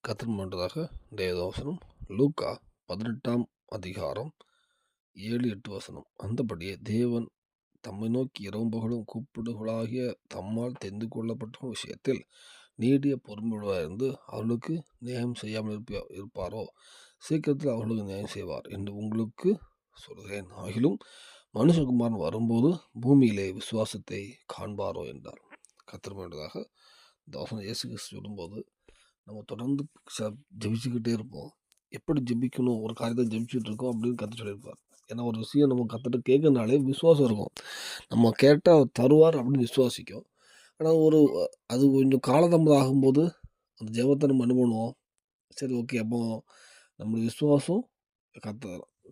கர்த்தர் முன்னதாக தேவதவசனம் லூக்கா 18ஆம் அதிகாரம் 7-8 வசனம். அந்தபடியே தேவன் தம்மை நோக்கி இரவும் பகலும் கூப்பிடுகளாகிய தம்மால் தெரிந்து கொள்ளப்பட்ட விஷயத்தில் நீடிய பொறுமையுள்ளவராயிருந்து அவர்களுக்கு நியாயம் செய்யாமல் இருப்பாரோ, சீக்கிரத்தில் அவர்களுக்கு நியாயம் செய்வார் என்று உங்களுக்கு சொல்கிறேன். ஆகிலும் மனுஷகுமாரன் வரும்போது பூமியிலே விசுவாசத்தை காண்பாரோ என்றார். கர்த்தர் முன்னதாக இந்த வசனம் இயேசு கிறிஸ்து சொல்லும்போது நம்ம தொடர்ந்து ஜெபிச்சுக்கிட்டே இருப்போம். எப்படி ஜெபிக்கணும், ஒரு காரியத்தை ஜெபிச்சுட்டு இருக்கோம் அப்படின்னு கர்த்தர் சொல்லியிருப்பார். ஏன்னா ஒரு விஷயம் நம்ம கர்த்தர்ட்ட கேட்கறனாலே விசுவாசம் இருக்கும். நம்ம கேட்டால் தருவார் அப்படின்னு விசுவாசிக்கும். ஆனால் அது கொஞ்சம் காலதாமதம் ஆகும்போது அந்த ஜெபத்தை நம்ம என்ன பண்ணுவோம், சரி ஓகே அப்போ நம்மளுடைய விசுவாசம்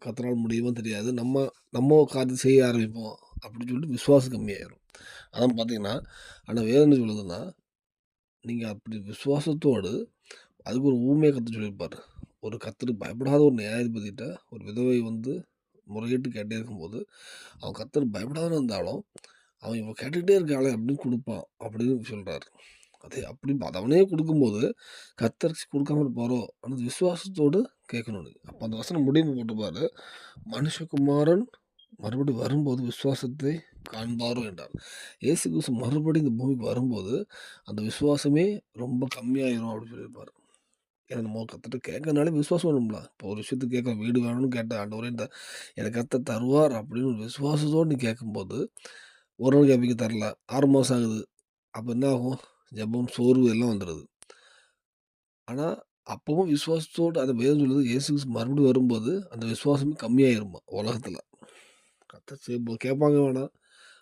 கர்த்தரால் முடியுமோ தெரியாது, நம்ம காரியத்தை செய்ய ஆரம்பிப்போம் அப்படின்னு சொல்லிட்டு விசுவாசம் கம்மியாயிரும். அதான் பார்த்தீங்கன்னா, ஆனால் வேறு என்ன சொல்லுதுன்னா, நீங்கள் அப்படி விசுவாசத்தோடு அதுக்கு ஒரு ஊமையை கர்த்தர் சொல்லியிருப்பார். ஒரு கர்த்தருக்கு பயப்படாத ஒரு நியாயாதிபதிகிட்ட ஒரு விதவை முறையிட்டு கேட்டே இருக்கும்போது, அவன் கர்த்தருக்கு பயப்படாத இருந்தாலும் அவன் இவன் கேட்டுக்கிட்டே இருக்காளே அப்படின்னு கொடுப்பான் அப்படின்னு சொல்கிறார். அது அவனே கொடுக்கும்போது கர்த்தருக்கு கொடுக்காம இருப்பாரோ, ஆனால் விசுவாசத்தோடு கேட்கணும். அப்போ அந்த வசனம் முடிவு போட்டுப்பாரு, மனுஷகுமாரன் மறுபடி வரும்போது விசுவாசத்தை காண்பாரோ என்றார். இயேசு கிறிஸ்து மறுபடியும் இந்த பூமிக்கு வரும்போது அந்த விசுவாசமே ரொம்ப கம்மியாயிரும் அப்படின்னு சொல்லியிருப்பார். ஏன்னா நம்ம கர்த்தர்ட்ட கேட்கறனாலே விசுவாசம் வேணும்ல. இப்போ ஒரு விஷயத்துக்கு கேட்க வீடு வேணும்னு கேட்ட ஆண்டவரே எனக்கு கர்த்தர் தருவார் அப்படின்னு ஒரு விசுவாசத்தோடு நீ கேட்கும்போது, ஒரு நாள் கேட்பீங்க தரல, 6 மாதம் ஆகுது. அப்போ என்ன ஆகும்? ஜெபம், சோர்வு எல்லாம் வந்துடுது. ஆனால் அப்பவும் விசுவாசத்தோடு அந்த வேதம் சொல்லுது, இயேசு கிறிஸ்து மறுபடியும் வரும்போது அந்த விசுவாசமே கம்மியாயிருமா உலகத்தில். கர்த்தர் கேட்பாங்க வேணாம்,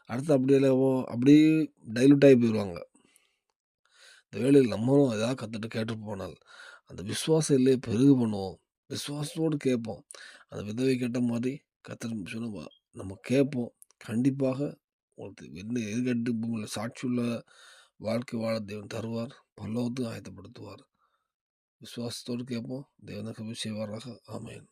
அடுத்து அப்படியே டைல்யூட் ஆகி போயிடுவாங்க. இந்த வேளையில் நம்மளும் ஏதாவது கர்த்தர்ட்ட கேட்டுட்டு போனால் அந்த விசுவாசம் இல்லையே பெருகு பண்ணுவோம். விசுவாசத்தோடு கேட்போம். அந்த விதவை கேட்ட மாதிரி கர்த்தர் சொல்லுவா, நம்ம கேட்போம். கண்டிப்பாக உங்களுக்கு என்ன எதிர்கட்டு பூமியில் சாட்சியுள்ள வாழ்க்கை வாழ தேவன் தருவார். பரலோகத்துக்கு ஆயத்தப்படுத்துவார். விசுவாசத்தோடு கேட்போம். தேவன் கிருபை செய்வாராக. ஆமென்.